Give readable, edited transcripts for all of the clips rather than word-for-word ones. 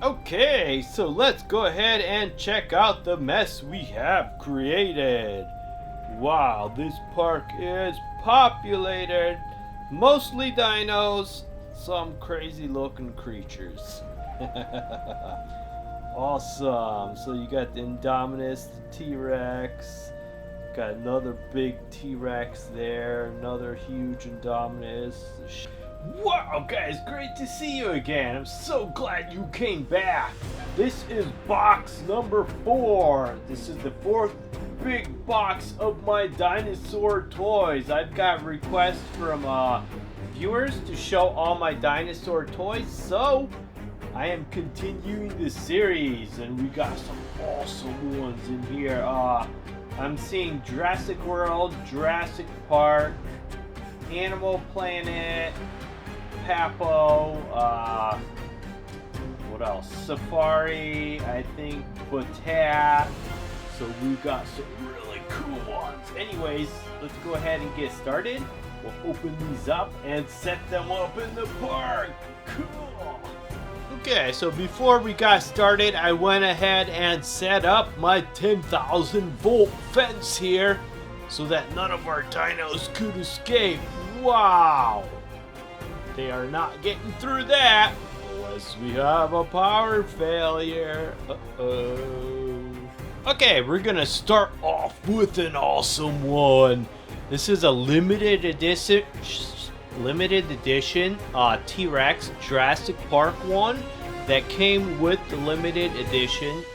Okay, so let's go ahead and check out the mess we have created. Wow, this park is populated. Mostly dinos, some crazy looking creatures. Awesome. So you got the Indominus, the T-Rex. Got another big T-Rex there. Another huge Indominus. Wow, guys, great to see you again. I'm so glad you came back. This is box number 4. This is the 4th big box of my dinosaur toys. I've got requests from viewers to show all my dinosaur toys, so I am continuing the series, and we got some awesome ones in here. I'm seeing Jurassic World, Jurassic Park, Animal Planet, Papo, what else? Safari, I think, Batat. So we got some really cool ones. Anyways, let's go ahead and get started. We'll open these up and set them up in the park. Cool. Okay, so before we got started, I went ahead and set up my 10,000 volt fence here so that none of our dinos could escape. Wow! They are not getting through that unless we have a power failure. Uh-oh. Okay, we're gonna start off with an awesome one. This is a limited edition T-Rex Jurassic Park one that came with the limited edition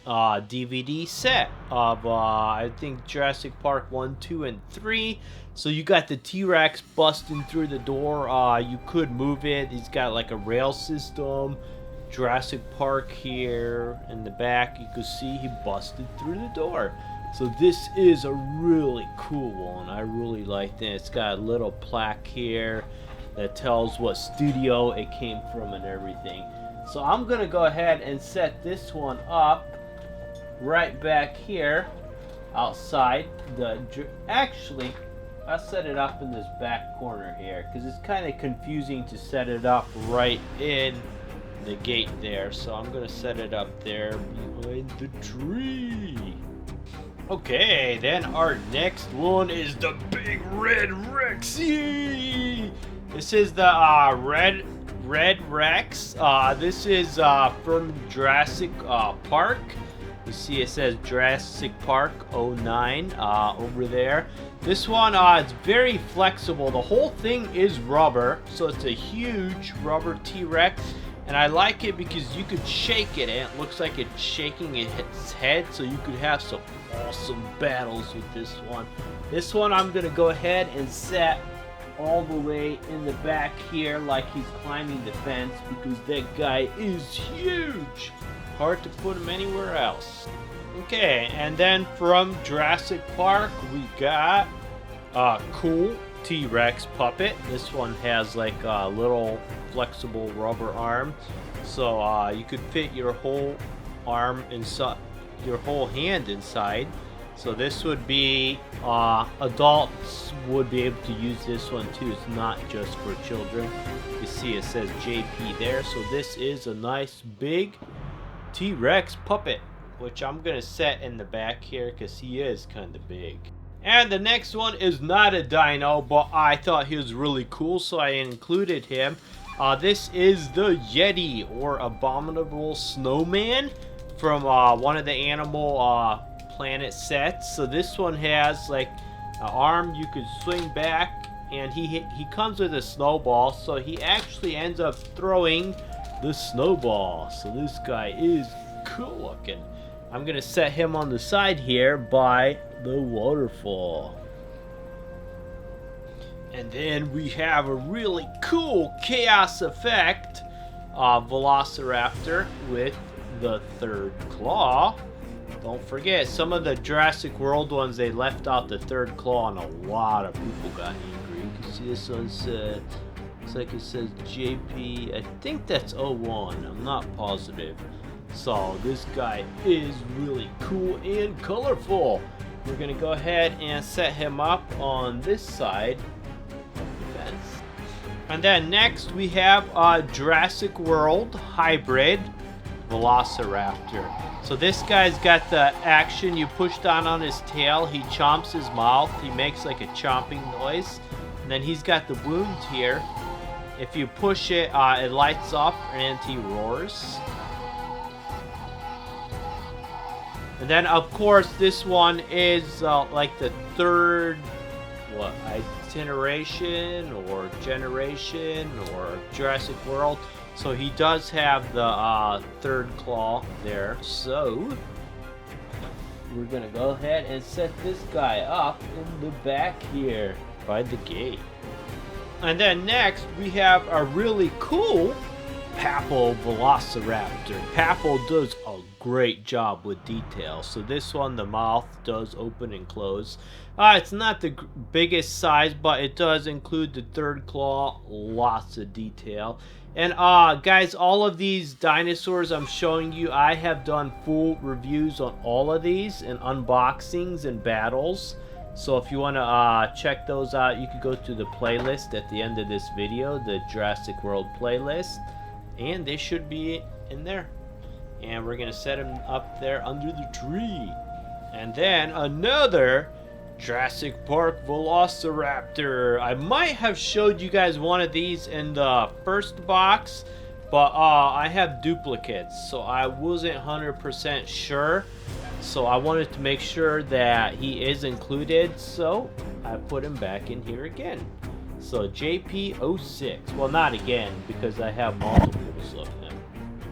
DVD set of I think Jurassic Park 1, 2, and 3. So you got the T-Rex busting through the door. You could move it. He's got like a rail system. Jurassic Park here in the back. You can see he busted through the door. So this is a really cool one. I really like this. It's got a little plaque here that tells what studio it came from and everything. So I'm gonna go ahead and set this one up right back here outside actually I'll set it up in this back corner here because it's kind of confusing to set it up right in the gate there. So I'm gonna set it up there behind the tree. Okay, then our next one is the big red Rexy. This is the red Rex. This is from Jurassic Park. You see it says Jurassic Park 09 over there. This one it's very flexible. The whole thing is rubber, so it's a huge rubber T-Rex. And I like it because you could shake it and it looks like it's shaking its head, so you could have some awesome battles with this one. This one I'm gonna go ahead and set all the way in the back here like he's climbing the fence because that guy is huge. Hard to put him anywhere else. Okay, and then from Jurassic Park we got a cool T-Rex puppet. This one has like a little flexible rubber arm, so you could fit your whole arm inside, your whole hand inside. So this would be adults would be able to use this one too. It's not just for children. You see it says JP there. So this is a nice big T-Rex puppet, which I'm gonna set in the back here because he is kind of big. And the next one is not a dino, but I thought he was really cool, so I included him. This is the Yeti, or Abominable Snowman, from one of the Animal Planet sets. So this one has like an arm you could swing back, and he comes with a snowball, so he actually ends up throwing the snowball. So this guy is cool looking. I'm gonna set him on the side here by the waterfall. And then we have a really cool chaos effect Velociraptor with the 3rd claw. Don't forget, some of the Jurassic World ones, they left out the 3rd claw and a lot of people got angry. You can see this one said, looks like it says JP, I think that's 01, I'm not positive. So this guy is really cool and colorful. We're gonna go ahead and set him up on this side of the fence. And then next we have a Jurassic World hybrid Velociraptor. So this guy's got the action. You push down on his tail, he chomps his mouth, he makes like a chomping noise. And then he's got the wounds here. If you push it, it lights up and he roars. And then of course this one is like the third iteration or generation or Jurassic World. So he does have the third claw there. So we're gonna go ahead and set this guy up in the back here by the gate. And then next we have a really cool Papal Velociraptor. Papal does a great job with details. So this one, the mouth does open and close. It's not the biggest size, but it does include the third claw. Lots of detail. And guys, all of these dinosaurs I'm showing you, I have done full reviews on all of these and unboxings and battles. So if you want to check those out, you can go to the playlist at the end of this video, the Jurassic World playlist, and they should be in there. And we're gonna set them up there under the tree. And then another Jurassic Park Velociraptor. I might have showed you guys one of these in the first box, but I have duplicates, so I wasn't 100% sure. So I wanted to make sure that he is included, so I put him back in here again. So JP06. Well, not again, because I have multiples of him.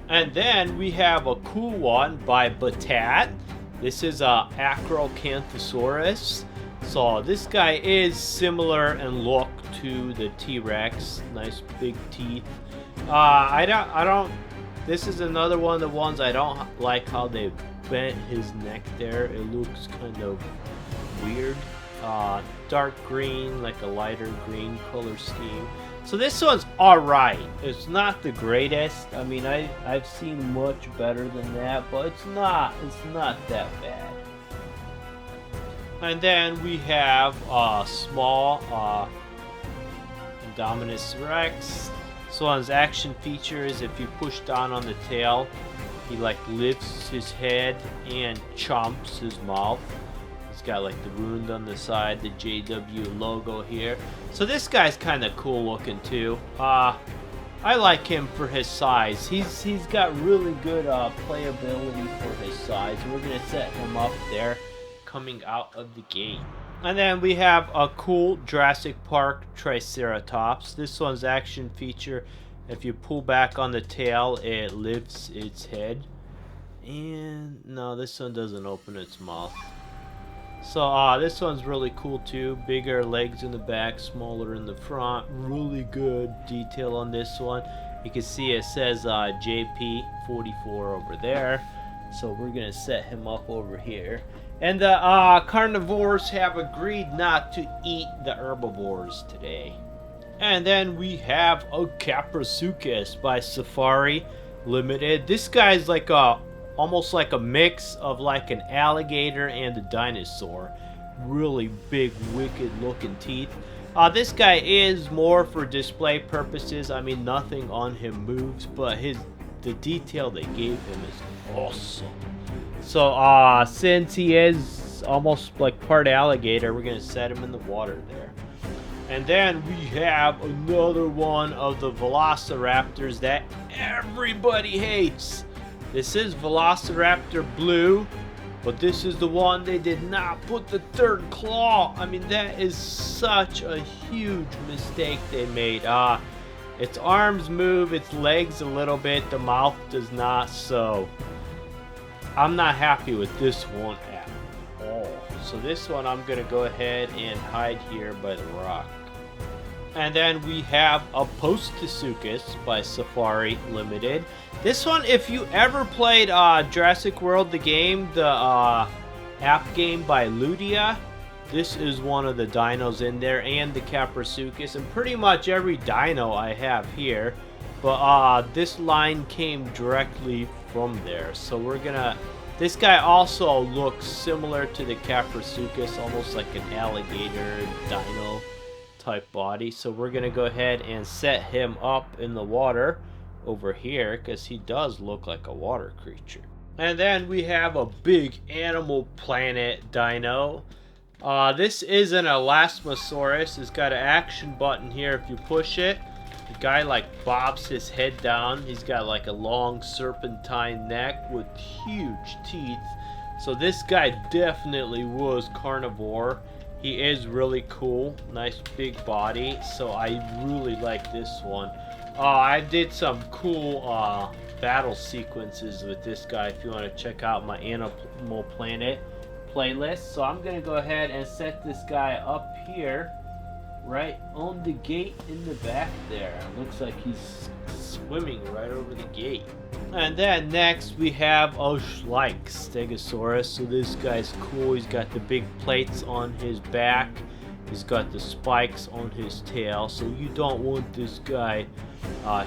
And then we have a cool one by Batat. This is a Acrocanthosaurus. So this guy is similar in look to the T-Rex. Nice big teeth. This is another one of the ones I don't like how they bent his neck there. It looks kind of weird. Dark green, like a lighter green color scheme. So this one's alright. It's not the greatest. I mean, I've seen much better than that, but it's not that bad. And then we have a small Indominus Rex. This one's action features, if you push down on the tail, he like lifts his head and chomps his mouth. He's got like the wound on the side, the JW logo here. So this guy's kind of cool looking too. I like him for his size. He's got really good playability for his size. We're gonna set him up there coming out of the gate. And then we have a cool Jurassic Park Triceratops. This one's action feature. If you pull back on the tail, it lifts its head. And no, this one doesn't open its mouth. So this one's really cool too. Bigger legs in the back, smaller in the front. Really good detail on this one. You can see it says JP44 over there. So we're gonna set him up over here. And the carnivores have agreed not to eat the herbivores today. And then we have a Cretaceous by Safari Limited. This guy's like almost like a mix of like an alligator and a dinosaur. Really big, wicked looking teeth. This guy is more for display purposes. I mean, nothing on him moves, but the detail they gave him is awesome. So since he is almost like part alligator, we're gonna set him in the water there. And then we have another one of the Velociraptors that everybody hates. This is Velociraptor Blue, but this is the one they did not put the third claw. I mean, that is such a huge mistake they made. Its arms move, its legs a little bit, the mouth does not, so I'm not happy with this one at all. So this one I'm gonna go ahead and hide here by the rock. And then we have a Stegosaurus by Safari Limited. This one, if you ever played Jurassic World the game, the app game by Ludia, this is one of the dinos in there, and the Cretaceous, and pretty much every dino I have here. But this line came directly from there. So we're gonna... This guy also looks similar to the Cretaceous, almost like an alligator dino type body. So we're gonna go ahead and set him up in the water over here because he does look like a water creature. And then we have a big Animal Planet dino. This is an Elasmosaurus. It's got an action button here. If you push it, the guy like bobs his head down. He's got like a long serpentine neck with huge teeth. So this guy definitely was carnivore. He is really cool. Nice big body. So I really like this one. I did some cool battle sequences with this guy if you want to check out my Animal Planet playlist. So I'm going to go ahead and set this guy up here, right on the gate in the back there. It looks like he's swimming right over the gate. And then next we have like Stegosaurus. So this guy's cool. He's got the big plates on his back. He's got the spikes on his tail. So you don't want this guy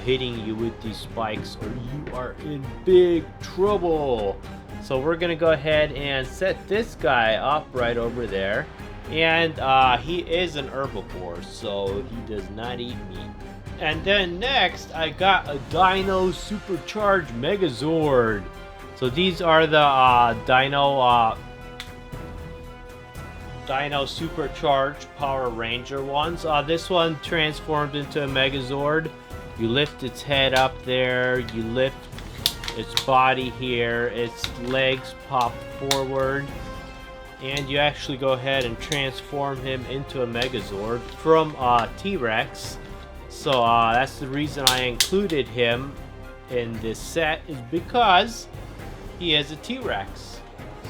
hitting you with these spikes or you are in big trouble. So we're gonna go ahead and set this guy up right over there. And he is an herbivore, so he does not eat meat. And then next, I got a Dino Supercharged Megazord. So these are the Dino Supercharged Power Ranger ones. This one transformed into a Megazord. You lift its head up there, you lift its body here, its legs pop forward, and you actually go ahead and transform him into a Megazord from T-Rex. So that's the reason I included him in this set, is because he is a T-Rex.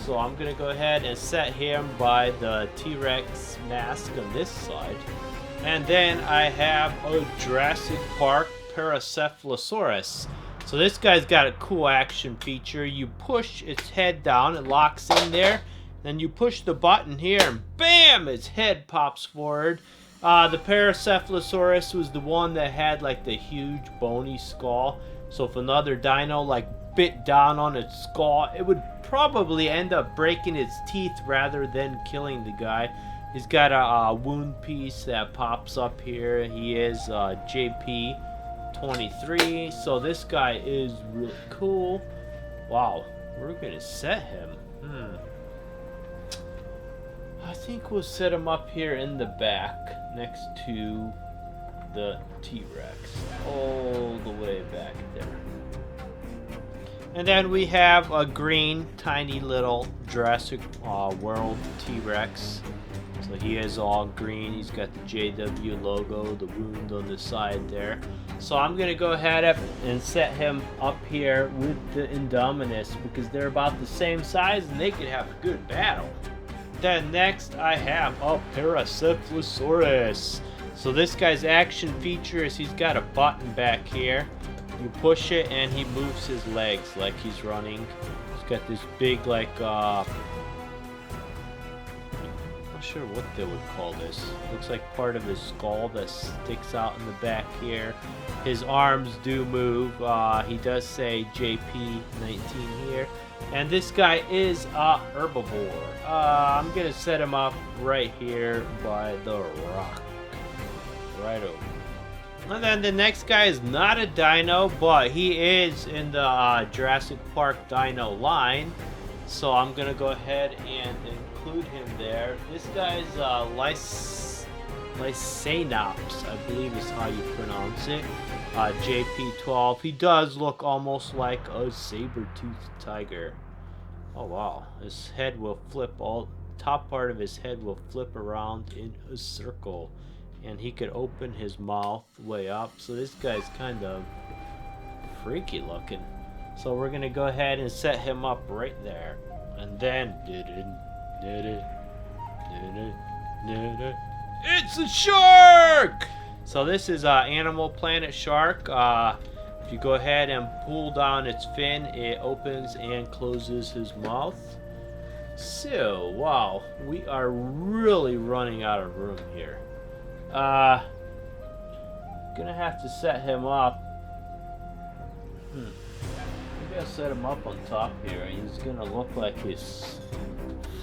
So I'm gonna go ahead and set him by the T-Rex mask on this side. And then I have a Jurassic Park Paracephalosaurus. So this guy's got a cool action feature. You push its head down, it locks in there. Then you push the button here and bam, its head pops forward. The Paracephalosaurus was the one that had like the huge bony skull. So if another dino like bit down on its skull, it would probably end up breaking its teeth rather than killing the guy. He's got a wound piece that pops up here. He is JP23. So this guy is really cool. Wow, we're gonna set him. I think we'll set him up here in the back next to the T-Rex, all the way back there. And then we have a green, tiny little Jurassic World T-Rex. So he is all green. He's got the JW logo, the wound on the side there. So I'm going to go ahead and set him up here with the Indominus because they're about the same size and they could have a good battle. Then next I have a Paracephalosaurus. So this guy's action feature is he's got a button back here. You push it and he moves his legs like he's running. He's got this big like not sure what they would call this. Looks like part of his skull that sticks out in the back here. His arms do move. He does say JP19 here. And this guy is a herbivore. I'm gonna set him up right here by the rock. Right over. And then the next guy is not a dino, but he is in the Jurassic Park dino line. So I'm gonna go ahead and include him there. This guy's Lycanops, I believe is how you pronounce it. JP12. He does look almost like a saber-toothed tiger. Oh wow, his head will flip, top part of his head will flip around in a circle. And he could open his mouth way up. So this guy's kind of freaky looking. So we're gonna go ahead and set him up right there. And then it's a shark! So this is Animal Planet shark. If you go ahead and pull down its fin, it opens and closes his mouth. So, wow, we are really running out of room here. Gonna have to set him up. Maybe I'll set him up on top here. He's gonna look like he's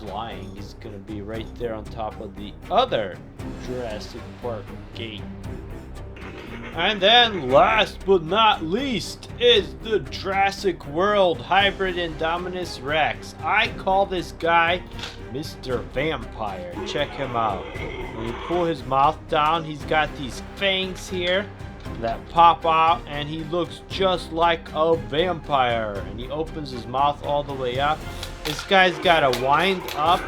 flying. He's gonna be right there on top of the other Jurassic Park gate. And then last but not least is the Jurassic World hybrid Indominus Rex. I call this guy Mr. Vampire. Check him out. When you pull his mouth down, he's got these fangs here that pop out, and he looks just like a vampire. And he opens his mouth all the way up. This guy's got a wind up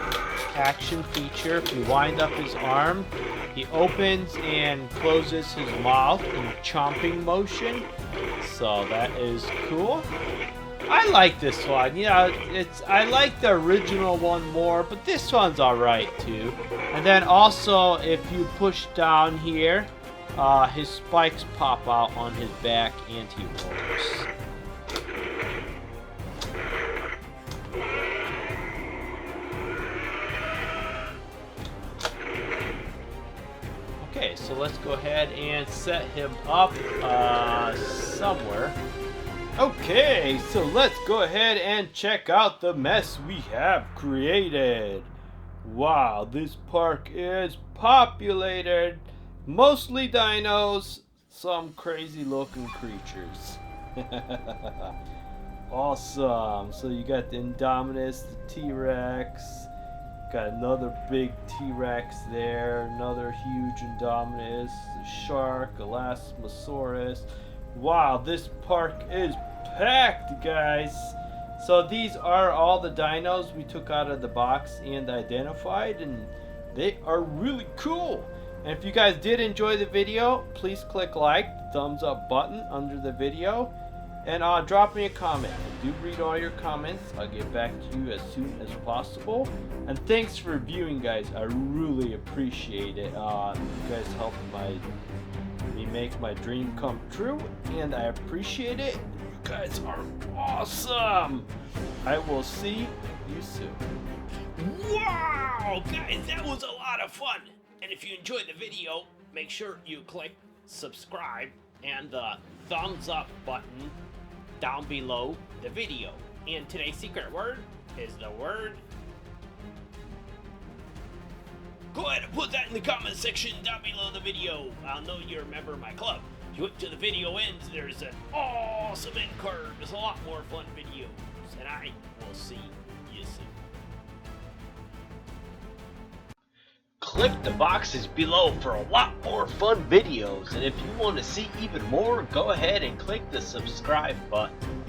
action feature. If you wind up his arm, he opens and closes his mouth in chomping motion. So that is cool. I like this one. You know, I like the original one more, but this one's alright too. And then also, if you push down here, his spikes pop out on his back and he rolls. Okay, so let's go ahead and set him up somewhere. Okay, so let's go ahead and check out the mess we have created. Wow, this park is populated. Mostly dinos, some crazy looking creatures. Awesome. So you got the Indominus, the T-Rex. Got another big T-Rex there, another huge Indominus, a shark, Velociraptor. Wow, this park is packed, guys. So these are all the dinos we took out of the box and identified, and they are really cool. And if you guys did enjoy the video, please click like, thumbs up button under the video, and drop me a comment. I do read all your comments. I'll get back to you as soon as possible. And thanks for viewing, guys. I really appreciate it. You guys help me make my dream come true, and I appreciate it. You guys are awesome. I will see you soon. Wow, guys, that was a lot of fun. And if you enjoyed the video, make sure you click subscribe and the thumbs up button down below the video. And today's secret word is the word. Go ahead and put that in the comment section down below the video. I'll know you're a member of my club. If you wait till the video ends, there's an awesome end card. There's a lot more fun videos. And I will see you soon. Click the boxes below for a lot more fun videos. And if you want to see even more, go ahead and click the subscribe button.